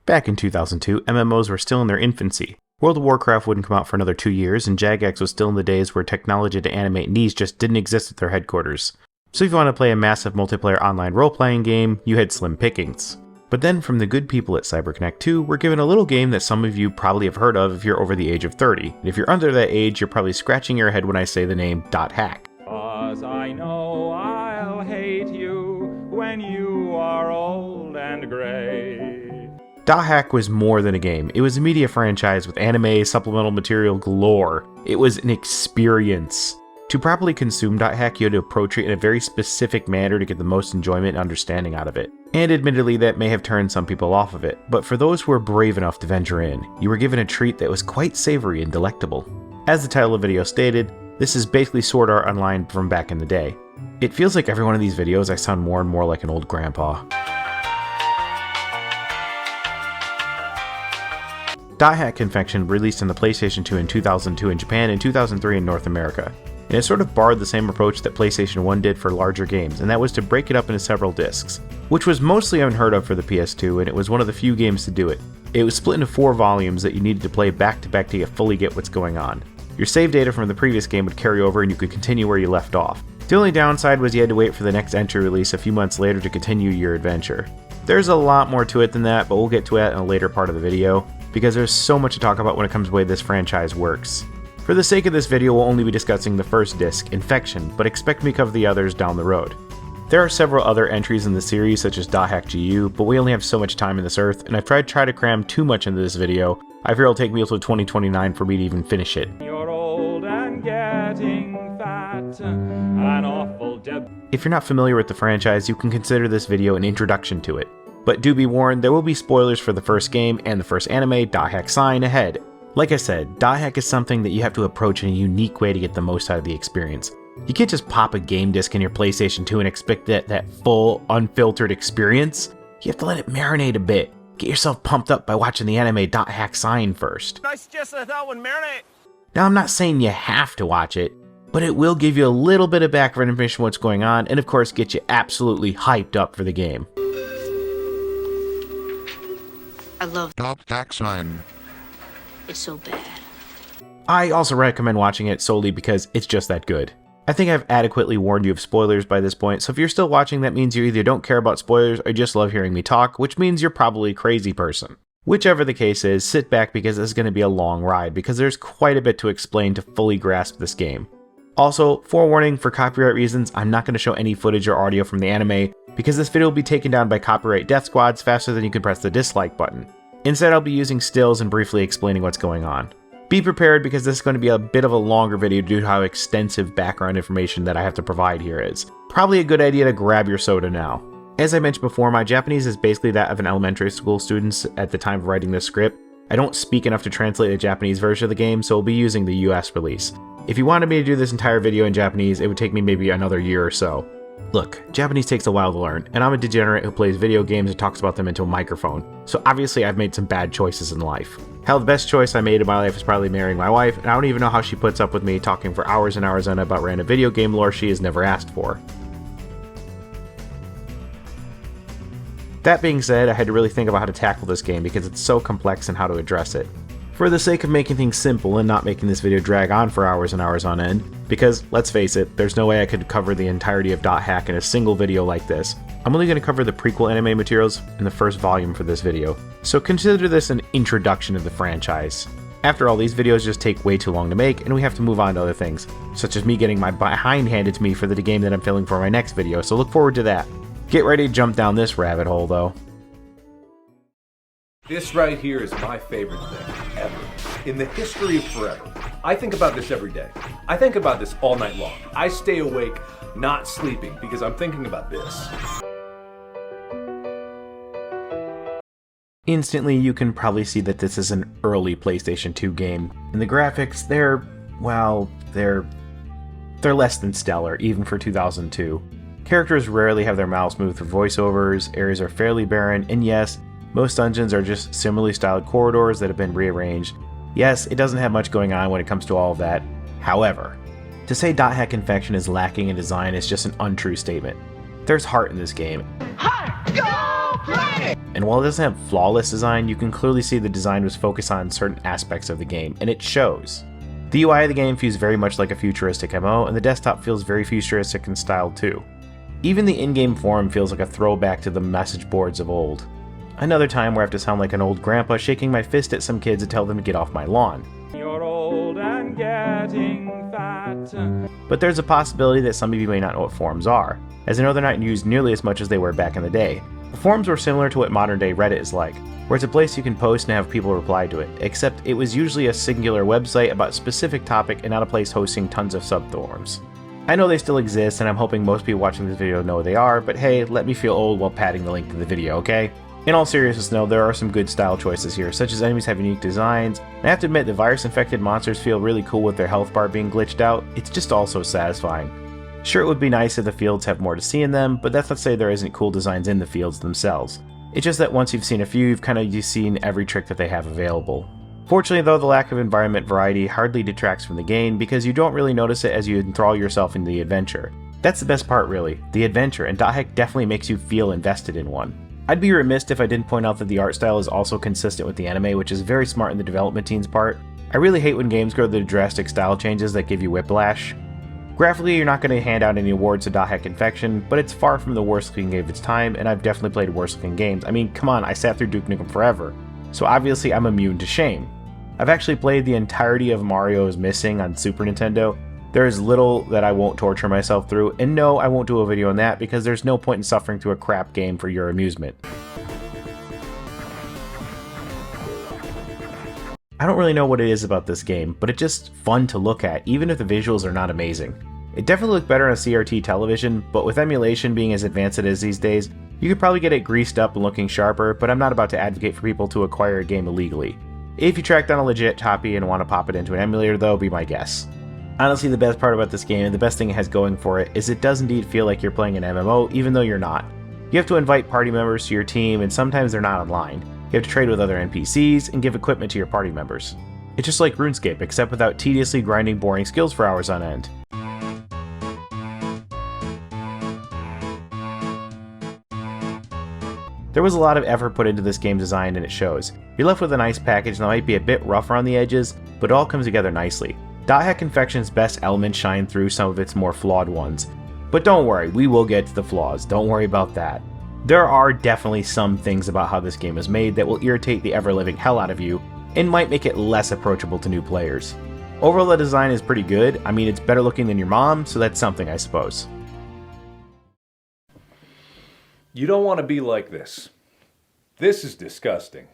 Back in 2002, MMOs were still in their infancy. World of Warcraft wouldn't come out for another 2 years, and Jagex was still in the days where technology to animate knees just didn't exist at their headquarters. So if you want to play a massive multiplayer online role-playing game, you had slim pickings. But then from the good people at CyberConnect 2, we're given a little game that some of you probably have heard of if you're over the age of 30. And if you're under that age, you're probably scratching your head when I say the name .hack. 'Cause I know I'll hate you when you are old and gray. .hack was more than a game. It was a media franchise with anime, supplemental material galore. It was an experience. To properly consume .hack, you had to approach it in a very specific manner to get the most enjoyment and understanding out of it. And admittedly, that may have turned some people off of it, but for those who were brave enough to venture in, you were given a treat that was quite savory and delectable. As the title of the video stated, this is basically Sword Art Online from back in the day. It feels like every one of these videos I sound more and more like an old grandpa. .hack Confection released on the PlayStation 2 in 2002 in Japan and 2003 in North America, and it sort of borrowed the same approach that PlayStation 1 did for larger games, and that was to break it up into several discs, which was mostly unheard of for the PS2, and it was one of the few games to do it. It was split into 4 volumes that you needed to play back to back to fully get what's going on. Your save data from the previous game would carry over and you could continue where you left off. The only downside was you had to wait for the next entry release a few months later to continue your adventure. There's a lot more to it than that, but we'll get to that in a later part of the video, because there's so much to talk about when it comes to the way this franchise works. For the sake of this video, we'll only be discussing the first disc, Infection, but expect me to cover the others down the road. There are several other entries in the series, such as .hack GU, but we only have so much time in this earth, and I've tried to cram too much into this video. I fear it'll take me until 2029 for me to even finish it. You're old and getting fat, an awful If you're not familiar with the franchise, you can consider this video an introduction to it. But do be warned, there will be spoilers for the first game and the first anime, .hack sign, ahead. Like I said, .hack is something that you have to approach in a unique way to get the most out of the experience. You can't just pop a game disc in your PlayStation 2 and expect that full, unfiltered experience. You have to let it marinate a bit. Get yourself pumped up by watching the anime .hack sign first. I suggested that one marinate. Now I'm not saying you have to watch it, but it will give you a little bit of background information on what's going on, and of course get you absolutely hyped up for the game. I love .hack sign. It's so bad. I also recommend watching it solely because it's just that good. I think I've adequately warned you of spoilers by this point, so if you're still watching, that means you either don't care about spoilers or just love hearing me talk, which means you're probably a crazy person. Whichever the case is, sit back because this is going to be a long ride, because there's quite a bit to explain to fully grasp this game. Also, forewarning, for copyright reasons, I'm not going to show any footage or audio from the anime, because this video will be taken down by copyright death squads faster than you can press the dislike button. Instead, I'll be using stills and briefly explaining what's going on. Be prepared because this is going to be a bit of a longer video due to how extensive background information that I have to provide here is. Probably a good idea to grab your soda now. As I mentioned before, my Japanese is basically that of an elementary school student at the time of writing this script. I don't speak enough to translate the Japanese version of the game, so I'll be using the US release. If you wanted me to do this entire video in Japanese, it would take me maybe another year or so. Look, Japanese takes a while to learn, and I'm a degenerate who plays video games and talks about them into a microphone, so obviously I've made some bad choices in life. Hell, the best choice I made in my life is probably marrying my wife, and I don't even know how she puts up with me talking for hours and hours on about random video game lore she has never asked for. That being said, I had to really think about how to tackle this game because it's so complex and how to address it. For the sake of making things simple and not making this video drag on for hours and hours on end, because, let's face it, there's no way I could cover the entirety of .hack in a single video like this, I'm only going to cover the prequel anime materials in the first volume for this video, so consider this an introduction to the franchise. After all, these videos just take way too long to make, and we have to move on to other things, such as me getting my behind handed to me for the game that I'm filming for my next video, so look forward to that. Get ready to jump down this rabbit hole, though. This right here is my favorite thing ever in the history of forever. I think about this every day. I think about this all night long. I stay awake, not sleeping, because I'm thinking about this. Instantly, you can probably see that this is an early PlayStation 2 game, and the graphics, they're less than stellar, even for 2002. Characters rarely have their mouths moved through voiceovers, areas are fairly barren, and yes, most dungeons are just similarly styled corridors that have been rearranged. Yes, it doesn't have much going on when it comes to all of that. However, to say Dot Hack Infection is lacking in design is just an untrue statement. There's heart in this game. And while it doesn't have flawless design, you can clearly see the design was focused on certain aspects of the game, and it shows. The UI of the game feels very much like a futuristic MMO, and the desktop feels very futuristic in style too. Even the in-game forum feels like a throwback to the message boards of old. Another time where I have to sound like an old grandpa shaking my fist at some kids to tell them to get off my lawn. You're old and getting fat. But there's a possibility that some of you may not know what forums are, as I know they're not used nearly as much as they were back in the day. The forums were similar to what modern day Reddit is like, where it's a place you can post and have people reply to it, except it was usually a singular website about a specific topic and not a place hosting tons of subforums. I know they still exist, and I'm hoping most people watching this video know what they are, but hey, let me feel old while padding the link to the video, okay? In all seriousness though, there are some good style choices here, such as enemies have unique designs, and I have to admit the virus-infected monsters feel really cool with their health bar being glitched out. It's just also satisfying. Sure, it would be nice if the fields have more to see in them, but that's not to say there isn't cool designs in the fields themselves. It's just that once you've seen a few, you've seen every trick that they have available. Fortunately though, the lack of environment variety hardly detracts from the game, because you don't really notice it as you enthrall yourself into the adventure. That's the best part really, the adventure, and Dot Hack definitely makes you feel invested in one. I'd be remiss if I didn't point out that the art style is also consistent with the anime, which is very smart in the development team's part. I really hate when games go through drastic style changes that give you whiplash. Graphically, you're not going to hand out any awards to Dot Hack Infection, but it's far from the worst looking game of its time, and I've definitely played worse looking games. I mean, come on, I sat through Duke Nukem Forever, so obviously I'm immune to shame. I've actually played the entirety of Mario's Missing on Super Nintendo. There is little that I won't torture myself through, and no, I won't do a video on that because there's no point in suffering through a crap game for your amusement. I don't really know what it is about this game, but it's just fun to look at, even if the visuals are not amazing. It definitely looked better on a CRT television, but with emulation being as advanced as it is these days, you could probably get it greased up and looking sharper, but I'm not about to advocate for people to acquire a game illegally. If you track down a legit copy and want to pop it into an emulator though, be my guess. Honestly, the best part about this game, and the best thing it has going for it, is it does indeed feel like you're playing an MMO, even though you're not. You have to invite party members to your team, and sometimes they're not online. You have to trade with other NPCs, and give equipment to your party members. It's just like RuneScape, except without tediously grinding boring skills for hours on end. There was a lot of effort put into this game design, and it shows. You're left with a nice package that might be a bit rough around the edges, but it all comes together nicely. Dot Hack Infection's best elements shine through some of its more flawed ones. But don't worry, we will get to the flaws, don't worry about that. There are definitely some things about how this game is made that will irritate the ever-living hell out of you, and might make it less approachable to new players. Overall, the design is pretty good. I mean, it's better looking than your mom, so that's something, I suppose. You don't want to be like this. This is disgusting.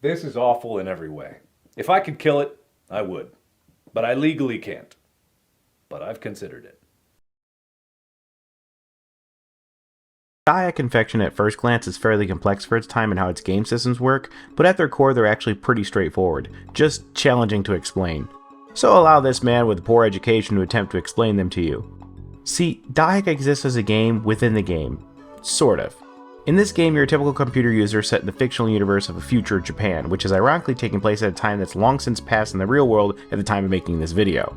This is awful in every way. If I could kill it, I would. But I legally can't. But I've considered it. Dot Hack Infection at first glance is fairly complex for its time and how its game systems work, but at their core they're actually pretty straightforward, just challenging to explain. So allow this man with poor education to attempt to explain them to you. See, Dot Hack exists as a game within the game. Sort of. In this game, you're a typical computer user set in the fictional universe of a future Japan, which is ironically taking place at a time that's long since passed in the real world at the time of making this video.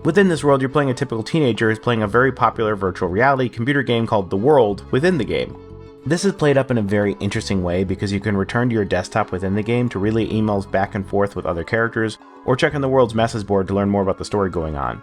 Within this world, you're playing a typical teenager who's playing a very popular virtual reality computer game called The World within the game. This is played up in a very interesting way because you can return to your desktop within the game to relay emails back and forth with other characters, or check on the world's message board to learn more about the story going on.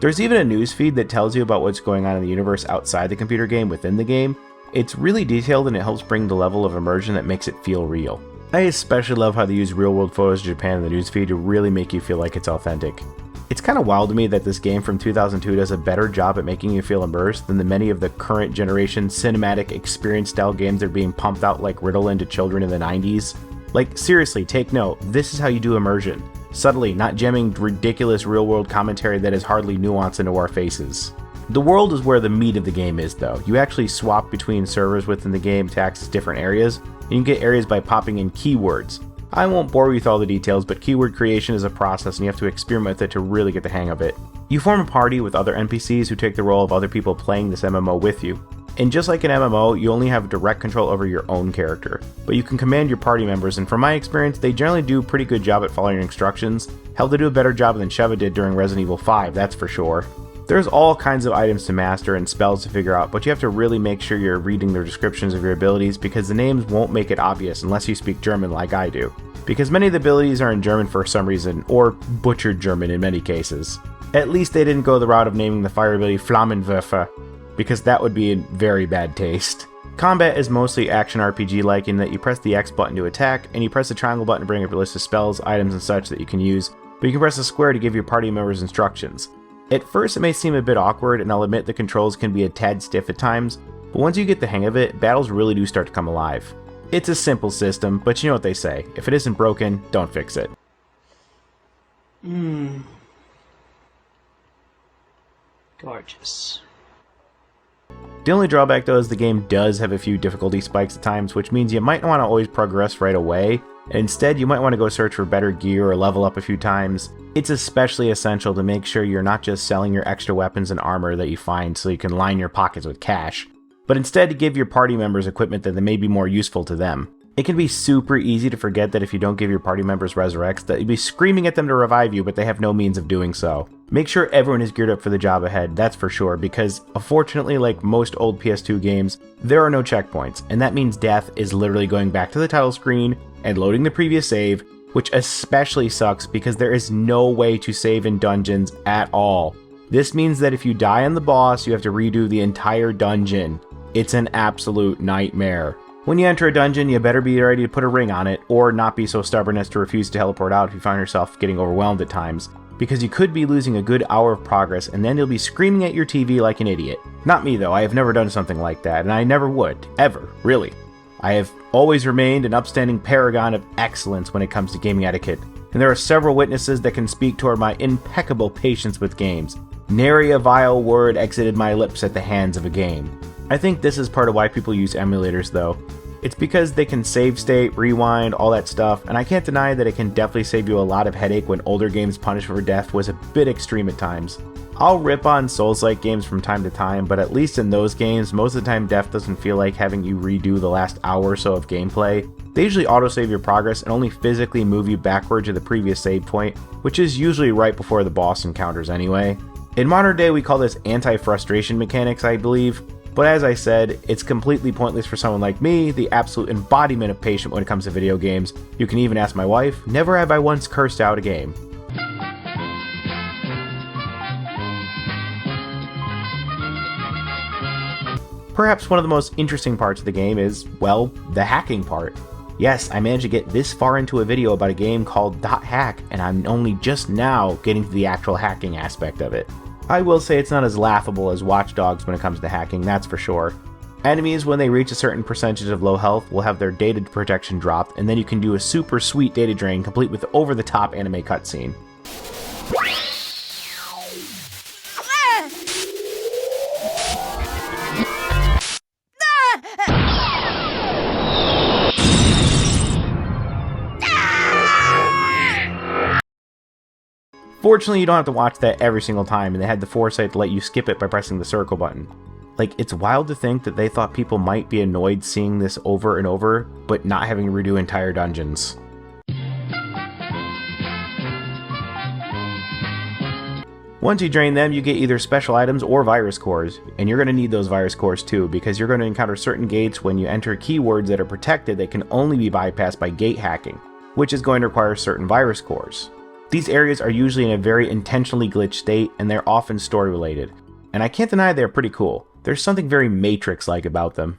There's even a news feed that tells you about what's going on in the universe outside the computer game within the game. It's really detailed and it helps bring the level of immersion that makes it feel real. I especially love how they use real-world photos of Japan in the newsfeed to really make you feel like it's authentic. It's kind of wild to me that this game from 2002 does a better job at making you feel immersed than the many of the current generation cinematic experience style games that are being pumped out like Ritalin to children in the 90s. Like, seriously, take note, this is how you do immersion. subtly, not jamming ridiculous real-world commentary that is hardly nuanced into our faces. The world is where the meat of the game is, though. You actually swap between servers within the game to access different areas, and you can get areas by popping in keywords. I won't bore you with all the details, but keyword creation is a process and you have to experiment with it to really get the hang of it. You form a party with other NPCs who take the role of other people playing this MMO with you. And just like an MMO, you only have direct control over your own character, but you can command your party members, and from my experience, they generally do a pretty good job at following instructions. Hell, they do a better job than Sheva did during Resident Evil 5, that's for sure. There's all kinds of items to master and spells to figure out, but you have to really make sure you're reading the descriptions of your abilities because the names won't make it obvious unless you speak German like I do. Because many of the abilities are in German for some reason, or butchered German in many cases. At least they didn't go the route of naming the fire ability Flammenwerfer, because that would be in very bad taste. Combat is mostly action RPG-like in that you press the X button to attack, and you press the triangle button to bring up your list of spells, items, and such that you can use, but you can press the square to give your party members instructions. At first it may seem a bit awkward, and I'll admit the controls can be a tad stiff at times, but once you get the hang of it, battles really do start to come alive. It's a simple system, but you know what they say, if it isn't broken, don't fix it. Gorgeous. The only drawback though is the game does have a few difficulty spikes at times, which means you might not want to always progress right away, and instead you might want to go search for better gear or level up a few times. It's especially essential to make sure you're not just selling your extra weapons and armor that you find so you can line your pockets with cash, but instead to give your party members equipment that may be more useful to them. It can be super easy to forget that if you don't give your party members resurrects, that you'll be screaming at them to revive you, but they have no means of doing so. Make sure everyone is geared up for the job ahead, that's for sure, because unfortunately, like most old PS2 games, there are no checkpoints, and that means death is literally going back to the title screen and loading the previous save, which especially sucks because there is no way to save in dungeons at all. This means that if you die on the boss, you have to redo the entire dungeon. It's an absolute nightmare. When you enter a dungeon, you better be ready to put a ring on it, or not be so stubborn as to refuse to teleport out if you find yourself getting overwhelmed at times, because you could be losing a good hour of progress and then you'll be screaming at your TV like an idiot. Not me though, I have never done something like that, and I never would, ever, really. I have always remained an upstanding paragon of excellence when it comes to gaming etiquette, and there are several witnesses that can speak toward my impeccable patience with games. Nary a vile word exited my lips at the hands of a game. I think this is part of why people use emulators though. It's because they can save state, rewind, all that stuff, and I can't deny that it can definitely save you a lot of headache when older games' punishment for death was a bit extreme at times. I'll rip on Souls-like games from time to time, but at least in those games, most of the time death doesn't feel like having you redo the last hour or so of gameplay. They usually autosave your progress and only physically move you backward to the previous save point, which is usually right before the boss encounters anyway. In modern day we call this anti-frustration mechanics, I believe. But as I said, it's completely pointless for someone like me, the absolute embodiment of patience when it comes to video games. You can even ask my wife, never have I once cursed out a game. Perhaps one of the most interesting parts of the game is, well, the hacking part. Yes, I managed to get this far into a video about a game called .hack, and I'm only just now getting to the actual hacking aspect of it. I will say it's not as laughable as Watch Dogs when it comes to hacking, that's for sure. Enemies, when they reach a certain percentage of low health, will have their data protection dropped, and then you can do a super sweet data drain complete with over-the-top anime cutscene. Fortunately, you don't have to watch that every single time, and they had the foresight to let you skip it by pressing the circle button. Like, it's wild to think that they thought people might be annoyed seeing this over and over, but not having to redo entire dungeons. Once you drain them, you get either special items or virus cores, and you're going to need those virus cores too, because you're going to encounter certain gates when you enter keywords that are protected that can only be bypassed by gate hacking, which is going to require certain virus cores. These areas are usually in a very intentionally glitched state, and they're often story related. And I can't deny they're pretty cool. There's something very Matrix-like about them.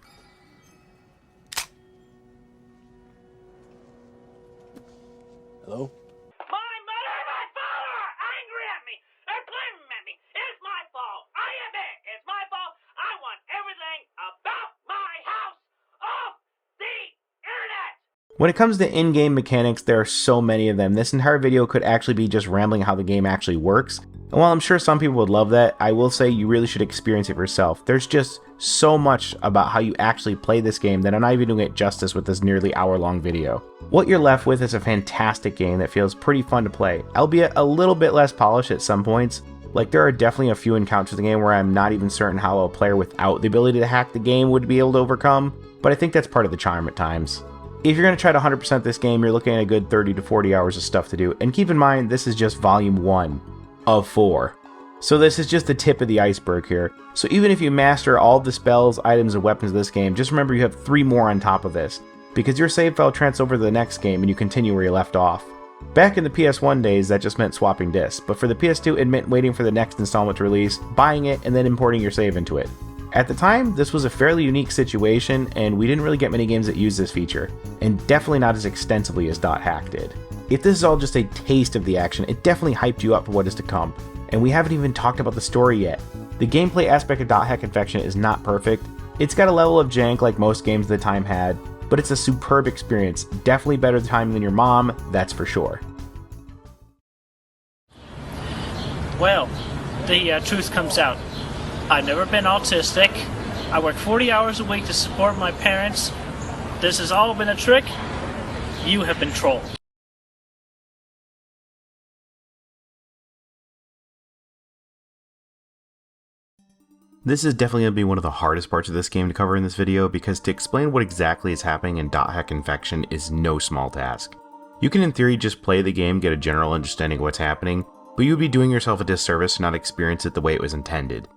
Hello? My mother and my father are angry at me. They're blaming at me. It's my fault. I admit it's my fault. I want everything about my house off the internet. When it comes to in-game mechanics, there are so many of them. This entire video could actually be just rambling how the game actually works. And while I'm sure some people would love that, I will say you really should experience it for yourself. There's just so much about how you actually play this game that I'm not even doing it justice with this nearly hour-long video. What you're left with is a fantastic game that feels pretty fun to play, albeit a little bit less polished at some points. Like, there are definitely a few encounters in the game where I'm not even certain how a player without the ability to hack the game would be able to overcome, but I think that's part of the charm at times. If you're going to try to 100% this game, you're looking at a good 30 to 40 hours of stuff to do, and keep in mind, this is just volume 1 of 4. So this is just the tip of the iceberg here. So even if you master all the spells, items, and weapons of this game, just remember you have 3 more on top of this, because your save file transfers over to the next game and you continue where you left off. Back in the PS1 days, that just meant swapping discs, but for the PS2, it meant waiting for the next installment to release, buying it, and then importing your save into it. At the time, this was a fairly unique situation, and we didn't really get many games that used this feature, and definitely not as extensively as .hack did. If this is all just a taste of the action, it definitely hyped you up for what is to come, and we haven't even talked about the story yet. The gameplay aspect of .hack Infection is not perfect. It's got a level of jank like most games of the time had, but it's a superb experience, definitely better time than your mom, that's for sure. Well, the truth comes out. I've never been autistic. I work 40 hours a week to support my parents. This has all been a trick. You have been trolled. This is definitely going to be one of the hardest parts of this game to cover in this video, because to explain what exactly is happening in .hack Infection is no small task. You can in theory just play the game, get a general understanding of what's happening, but you would be doing yourself a disservice to not experience it the way it was intended.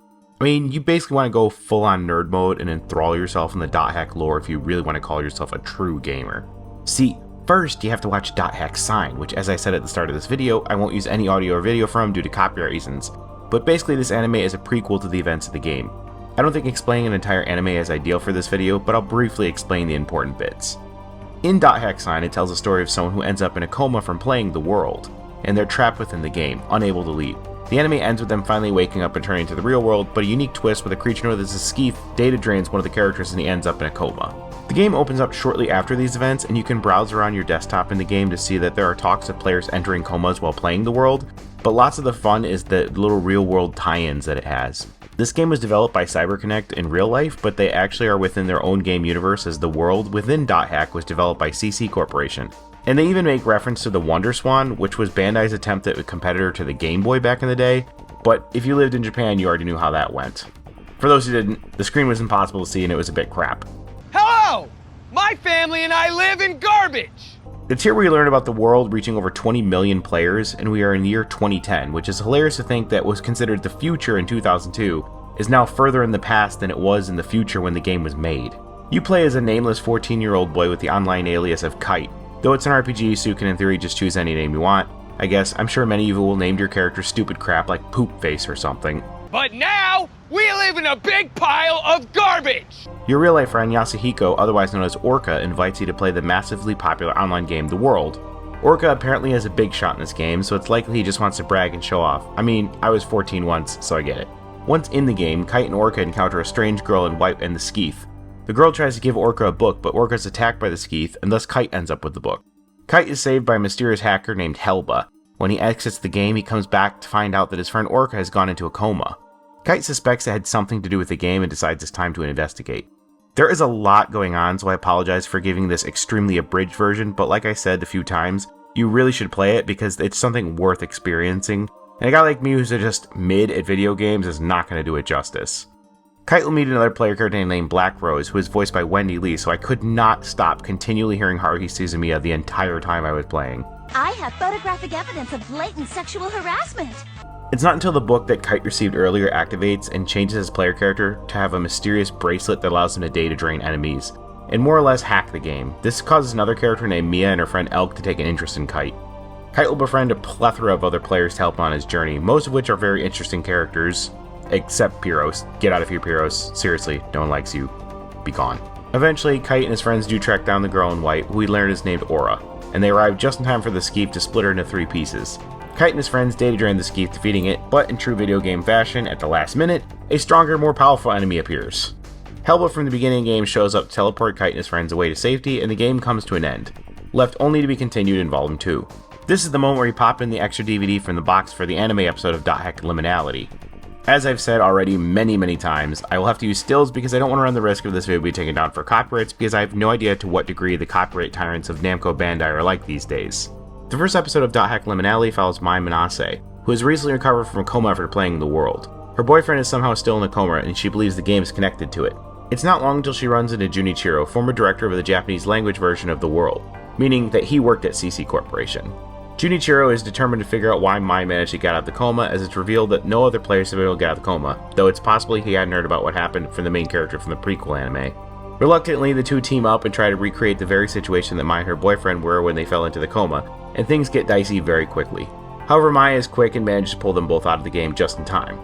I mean, you basically want to go full on nerd mode and enthrall yourself in the .hack lore if you really want to call yourself a true gamer. See, first you have to watch .hack Sign, which, as I said at the start of this video, I won't use any audio or video from due to copyright reasons. But basically this anime is a prequel to the events of the game. I don't think explaining an entire anime is ideal for this video, but I'll briefly explain the important bits. In .hack Sign, it tells a story of someone who ends up in a coma from playing the world, and they're trapped within the game, unable to leave. The anime ends with them finally waking up and turning to the real world, but a unique twist with a creature known as a skeef data drains one of the characters and he ends up in a coma. The game opens up shortly after these events, and you can browse around your desktop in the game to see that there are talks of players entering comas while playing the world, but lots of the fun is the little real world tie-ins that it has. This game was developed by CyberConnect in real life, but they actually are within their own game universe, as the world within .hack was developed by CC Corporation. And they even make reference to the Wonder Swan, which was Bandai's attempt at a competitor to the Game Boy back in the day, but if you lived in Japan, you already knew how that went. For those who didn't, the screen was impossible to see and it was a bit crap. Hello! My family and I live in garbage! It's here we learn about the world reaching over 20 million players, and we are in the year 2010, which is hilarious to think that was considered the future in 2002 is now further in the past than it was in the future when the game was made. You play as a nameless 14-year-old boy with the online alias of Kite. Though it's an RPG, so you can in theory just choose any name you want. I guess I'm sure many of you will name your character stupid crap like Poop Face or something. But now, we live in a big pile of garbage! Your real-life friend Yasuhiko, otherwise known as Orca, invites you to play the massively popular online game The World. Orca apparently has a big shot in this game, so it's likely he just wants to brag and show off. I mean, I was 14 once, so I get it. Once in the game, Kite and Orca encounter a strange girl in white and the skeef. The girl tries to give Orca a book, but Orca is attacked by the skeef, and thus Kite ends up with the book. Kite is saved by a mysterious hacker named Helba. When he exits the game, he comes back to find out that his friend Orca has gone into a coma. Kite suspects it had something to do with the game and decides it's time to investigate. There is a lot going on, so I apologize for giving this extremely abridged version, but like I said a few times, you really should play it because it's something worth experiencing, and a guy like me who's just mid at video games is not going to do it justice. Kite will meet another player character named Black Rose, who is voiced by Wendy Lee, so I could not stop continually hearing Haruhi Suzumiya the entire time I was playing. I have photographic evidence of blatant sexual harassment. It's not until the book that Kite received earlier activates and changes his player character to have a mysterious bracelet that allows him to data drain enemies, and more or less hack the game. This causes another character named Mia and her friend Elk to take an interest in Kite. Kite will befriend a plethora of other players to help him on his journey, most of which are very interesting characters, except Pyros. Get out of here, Pyros. Seriously, no one likes you. Be gone. Eventually, Kite and his friends do track down the girl in white, who we learn is named Aura, and they arrive just in time for the skeef to split her into 3 pieces. Kite and his friends data drain the skeef, defeating it, but in true video game fashion, at the last minute, a stronger, more powerful enemy appears. Helba from the beginning of the game shows up to teleport Kite and his friends away to safety, and the game comes to an end. left only to be continued in Volume 2. This is the moment where you pop in the extra DVD from the box for the anime episode of .hack Liminality. As I've said already many times, I will have to use stills because I don't want to run the risk of this video being taken down for copyrights because I have no idea to what degree the copyright tyrants of Namco Bandai are like these days. The first episode of .hack Liminality follows Mai Manase, who has recently recovered from a coma after playing The World. Her boyfriend is somehow still in a coma and she believes the game is connected to it. It's not long until she runs into Junichiro, former director of the Japanese language version of The World, meaning that he worked at CC Corporation. Junichiro is determined to figure out why Mai managed to get out of the coma, as it's revealed that no other players have been able to get out of the coma, though it's possible he hadn't heard about what happened from the main character from the prequel anime. Reluctantly, the two team up and try to recreate the very situation that Mai and her boyfriend were when they fell into the coma, and things get dicey very quickly. However, Mai is quick and manages to pull them both out of the game just in time.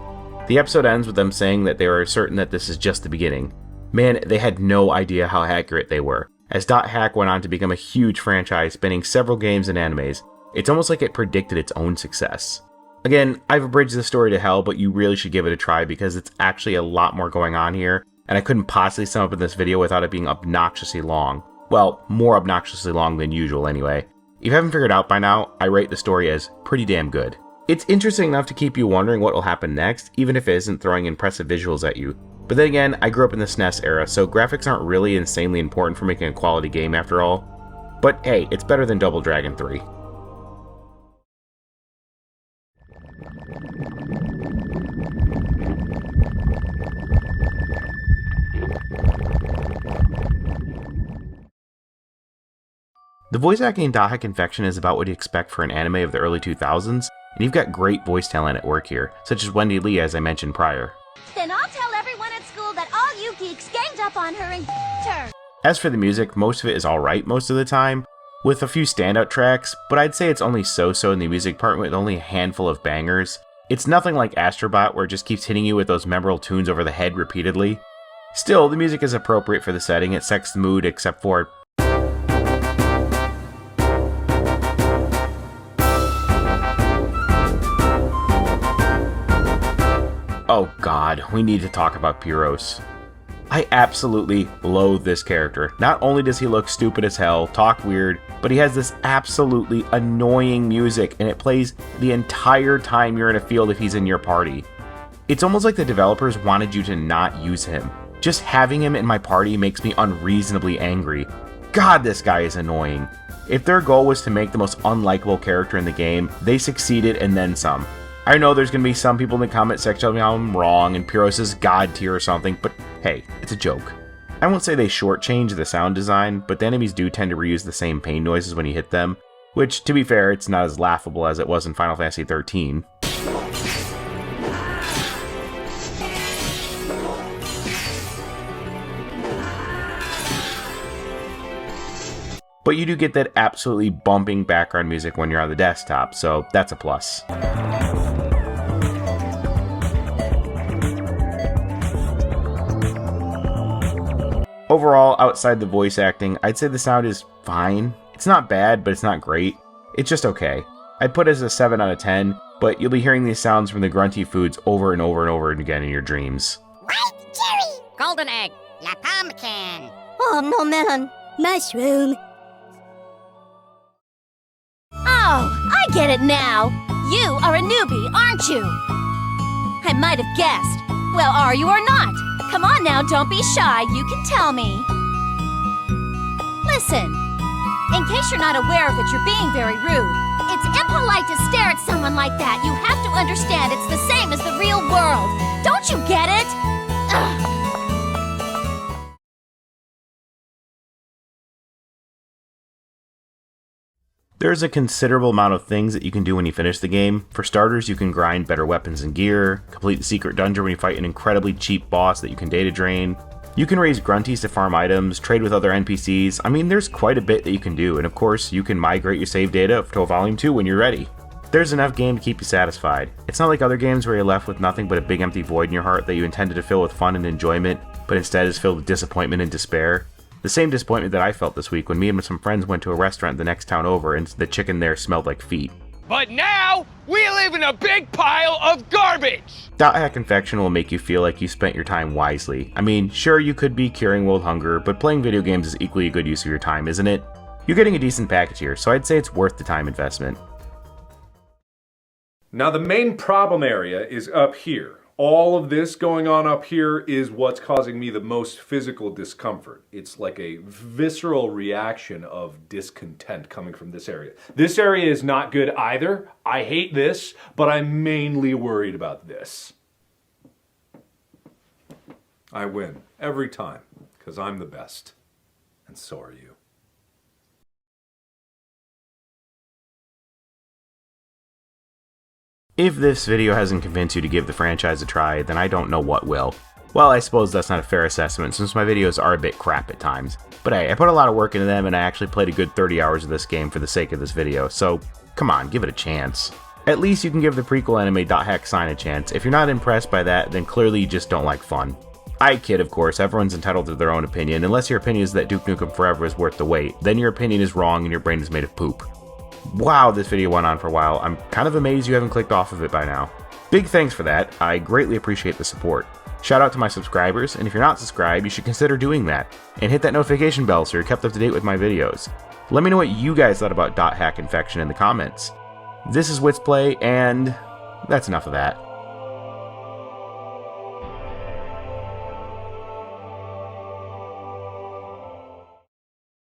The episode ends with them saying that they are certain that this is just the beginning. Man, they had no idea how accurate they were, as .hack went on to become a huge franchise spanning several games and animes. It's almost like it predicted its own success. Again, I've abridged the story to hell, but you really should give it a try because it's actually a lot more going on here, and I couldn't possibly sum up in this video without it being obnoxiously long. Well, more obnoxiously long than usual anyway. If you haven't figured out by now, I rate the story as pretty damn good. It's interesting enough to keep you wondering what will happen next, even if it isn't throwing impressive visuals at you. But then again, I grew up in the SNES era, so graphics aren't really insanely important for making a quality game after all. But hey, it's better than Double Dragon 3. The voice acting in .hack Infection is about what you expect for an anime of the early 2000s, and you've got great voice talent at work here, such as Wendy Lee as I mentioned prior. Then I'll tell everyone at school that all you geeks ganged up on her and her. As for the music, most of it is alright most of the time, with a few standout tracks, but I'd say it's only so-so in the music part with only a handful of bangers. It's nothing like Astrobot where it just keeps hitting you with those memorable tunes over the head repeatedly. Still, the music is appropriate for the setting, it sets the mood except for oh god, we need to talk about Pyros. I absolutely loathe this character. Not only does he look stupid as hell, talk weird, but he has this absolutely annoying music and it plays the entire time you're in a field if he's in your party. It's almost like the developers wanted you to not use him. Just having him in my party makes me unreasonably angry. God, this guy is annoying. If their goal was to make the most unlikable character in the game, they succeeded and then some. I know there's going to be some people in the comment section telling me how I'm wrong and Pyros is god tier or something, but hey, it's a joke. I won't say they shortchange the sound design, but the enemies do tend to reuse the same pain noises when you hit them, which, to be fair, it's not as laughable as it was in Final Fantasy XIII. But you do get that absolutely bumping background music when you're on the desktop, so that's a plus. Overall, outside the voice acting, I'd say the sound is fine. It's not bad, but it's not great. It's just okay. I'd put it as a 7 out of 10, but you'll be hearing these sounds from the grunty foods over and over and over again in your dreams. White cherry, golden egg, la pumpkin. Oh, no melon. Mushroom. Oh, I get it now. You are a newbie, aren't you? I might have guessed. Well, are you or not? Come on now, don't be shy. You can tell me. Listen, in case you're not aware that you're being very rude, it's impolite to stare at someone like that. You have to understand it's the same as the real world. Don't you get it? Ugh. There's a considerable amount of things that you can do when you finish the game. For starters, you can grind better weapons and gear, complete the secret dungeon when you fight an incredibly cheap boss that you can data drain. You can raise grunties to farm items, trade with other NPCs. I mean, there's quite a bit that you can do, and of course, you can migrate your save data to Volume 2 when you're ready. There's enough game to keep you satisfied. It's not like other games where you're left with nothing but a big empty void in your heart that you intended to fill with fun and enjoyment, but instead is filled with disappointment and despair. The same disappointment that I felt this week when me and some friends went to a restaurant the next town over and the chicken there smelled like feet. But now, we live in a big pile of garbage! .hack Infection will make you feel like you spent your time wisely. I mean, sure you could be curing world hunger, but playing video games is equally a good use of your time, isn't it? You're getting a decent package here, so I'd say it's worth the time investment. Now the main problem area is up here. All of this going on up here is what's causing me the most physical discomfort. It's like a visceral reaction of discontent coming from this area. This area is not good either. I hate this, but I'm mainly worried about this. I win every time because I'm the best, and so are you. If this video hasn't convinced you to give the franchise a try, then I don't know what will. Well, I suppose that's not a fair assessment since my videos are a bit crap at times. But hey, I put a lot of work into them and I actually played a good 30 hours of this game for the sake of this video, so come on, give it a chance. At least you can give the prequel anime .hack sign a chance. If you're not impressed by that, then clearly you just don't like fun. I kid, of course, everyone's entitled to their own opinion. Unless your opinion is that Duke Nukem Forever is worth the wait, then your opinion is wrong and your brain is made of poop. Wow, this video went on for a while. I'm kind of amazed you haven't clicked off of it by now. Big thanks for that. I greatly appreciate the support. Shout out to my subscribers, and if you're not subscribed, you should consider doing that. And hit that notification bell so you're kept up to date with my videos. Let me know what you guys thought about .hack infection in the comments. This is Witsplay, and that's enough of that.